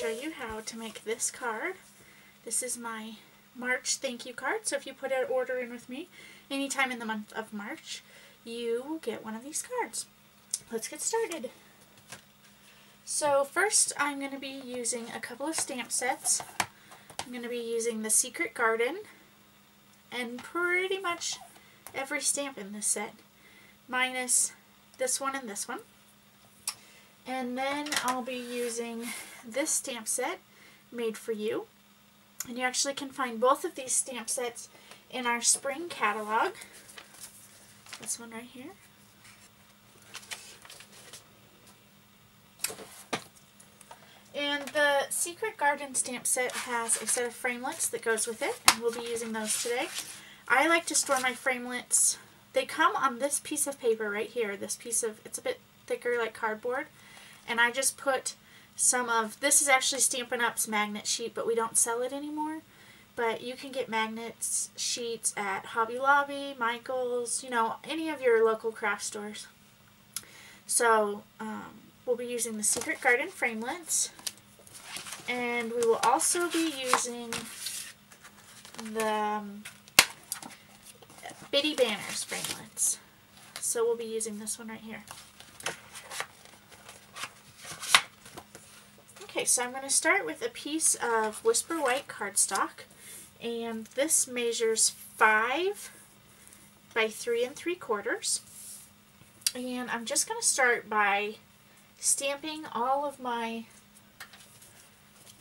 show you how to make this card. This is my March thank you card, so if you put an order in with me anytime in the month of March, you will get one of these cards. Let's get started. So first I'm going to be using a couple of stamp sets. I'm going to be using the Secret Garden and pretty much every stamp in this set, minus this one and this one. And then I'll be using this stamp set, Made for You. And you actually can find both of these stamp sets in our spring catalog. This one right here. And the Secret Garden stamp set has a set of framelits that goes with it, and we'll be using those today. I like to store my framelits. They come on this piece of paper right here. This piece of, it's a bit thicker like cardboard. And I just put some of, this is actually Stampin' Up's magnet sheet, but we don't sell it anymore. But you can get magnets sheets at Hobby Lobby, Michael's, you know, any of your local craft stores. So we'll be using the Secret Garden framelits. And we will also be using the Bitty Banners framelits. So we'll be using this one right here. Okay, so I'm going to start with a piece of Whisper White cardstock, and this measures 5 by 3 3/4. And I'm just going to start by stamping all of my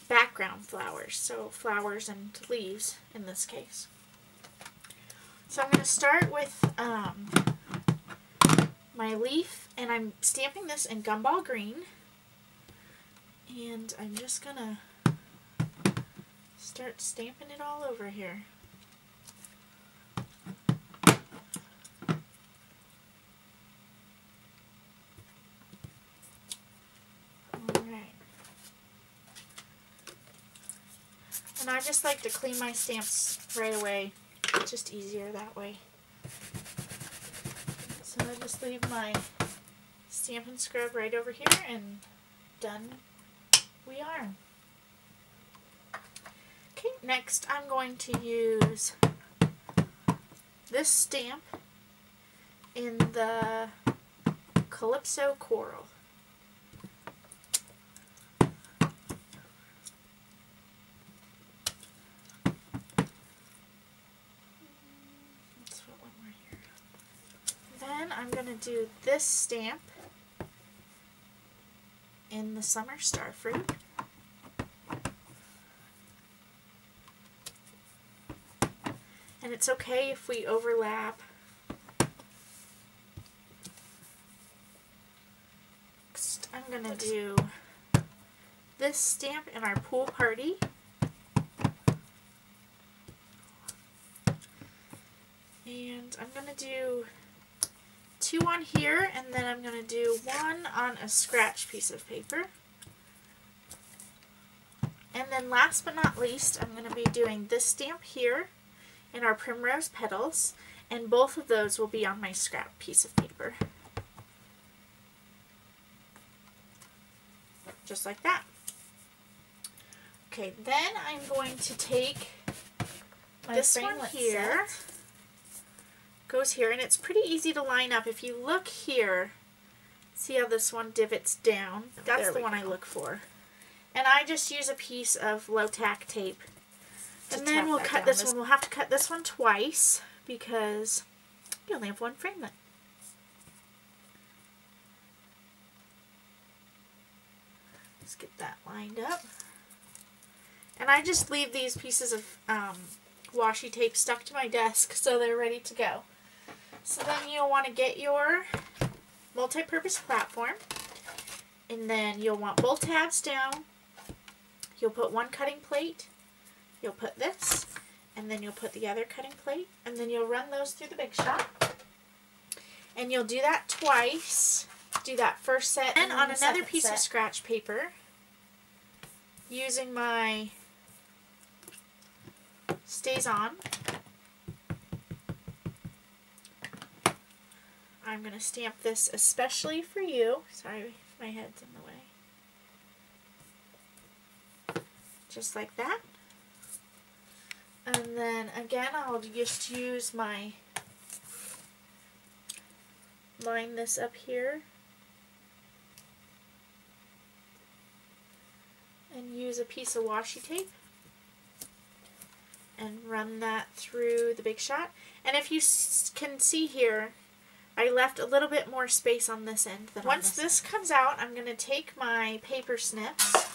background flowers, so flowers and leaves in this case. So I'm going to start with my leaf, and I'm stamping this in Gumball Green. And I'm just going to start stamping it all over here. Alright. And I just like to clean my stamps right away. It's just easier that way. So I just leave my Stampin' Scrub right over here, and done we are. Okay, next I'm going to use this stamp in the Calypso Coral. Let's put one more here. Then I'm going to do this stamp in the Summer Starfruit. And it's okay if we overlap. Next, I'm going to do this stamp in our Pool Party. And I'm going to do 2 on here, and then I'm going to do 1 on a scratch piece of paper. And then last but not least, I'm going to be doing this stamp here in our Primrose Petals, and both of those will be on my scrap piece of paper. Just like that. Okay, then I'm going to take this one here. Goes here, and it's pretty easy to line up. If you look here, see how this one divots down? That's the one I look for. And I just use a piece of low tack tape. And then we'll cut this one. We'll have to cut this one twice because you only have one framelit. Let's get that lined up. And I just leave these pieces of washi tape stuck to my desk so they're ready to go. So then you'll want to get your multi-purpose platform, and then you'll want both tabs down. You'll put one cutting plate, you'll put this, and then you'll put the other cutting plate, and then you'll run those through the Big Shot. And you'll do that twice. Do that first set, and on another piece of scratch paper, using my Stays On, I'm going to stamp this especially for you. Sorry, my head's in the way. just like that. And then again, I'll just use my, line this up here and use a piece of washi tape and run that through the Big Shot. And if you can see here, I left a little bit more space on this end than on this. Once this comes out, I'm going to take my paper snips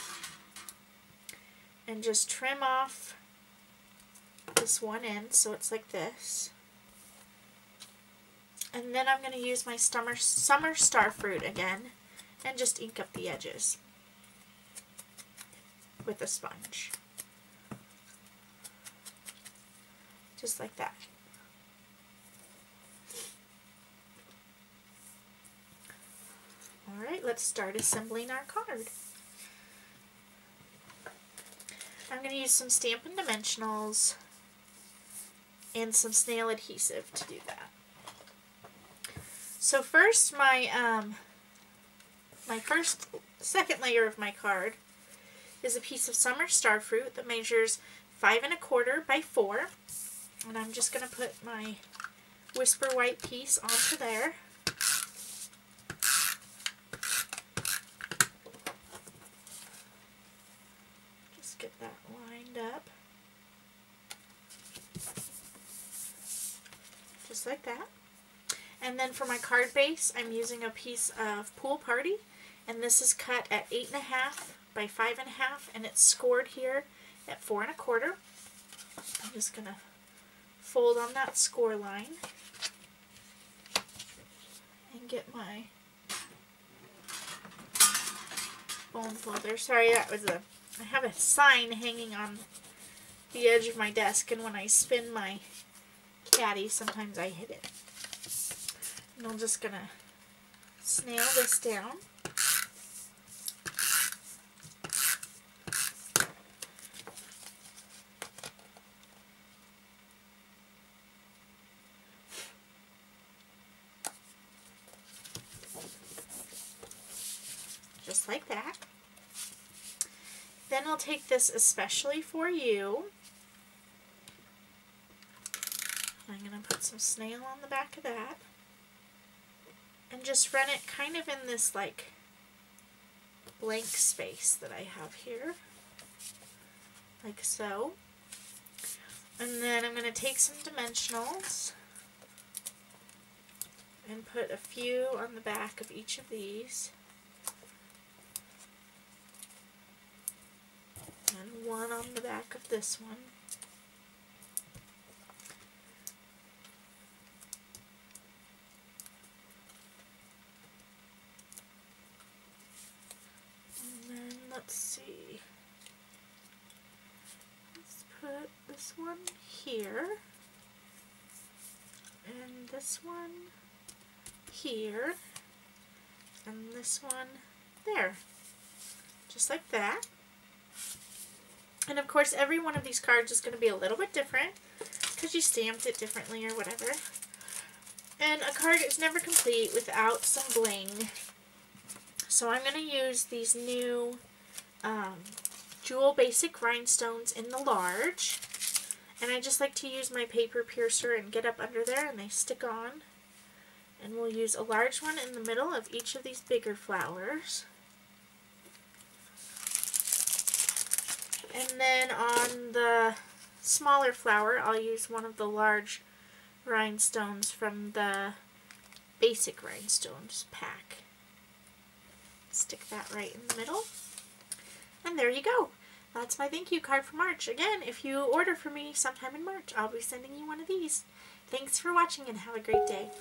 and just trim off this one end so it's like this. And then I'm going to use my summer starfruit again and just ink up the edges with a sponge. Just like that. Alright, let's start assembling our card. I'm going to use some Stampin' Dimensionals and some snail adhesive to do that. So first, my second layer of my card is a piece of summer starfruit that measures 5 1/4 by 4, and I'm just going to put my Whisper White piece onto there. Just get that lined up, just like that. And then for my card base, I'm using a piece of Pool Party, and this is cut at 8 1/2 by 5 1/2, and it's scored here at 4 1/4. I'm just going to fold on that score line and get my bone folder. Sorry, that was I have a sign hanging on the edge of my desk, and when I spin my caddy, sometimes I hit it. And I'm just going to snail this down. Just like that. Then I'll take this especially for you. I'm going to put some snail on the back of that. And just run it kind of in this like blank space that I have here, like so. And then I'm going to take some dimensionals and put a few on the back of each of these, and one on the back of this one. Let's see, let's put this one here, and this one here, and this one there, just like that. And of course every one of these cards is going to be a little bit different because you stamped it differently or whatever. And a card is never complete without some bling. So I'm going to use these new Jewel Basic Rhinestones in the large, and I just like to use my paper piercer and get up under there and they stick on, and we'll use a large one in the middle of each of these bigger flowers, and then on the smaller flower I'll use one of the large rhinestones from the Basic Rhinestones pack. Stick that right in the middle. And there you go. That's my thank you card for March. Again, if you order from me sometime in March, I'll be sending you one of these. Thanks for watching and have a great day.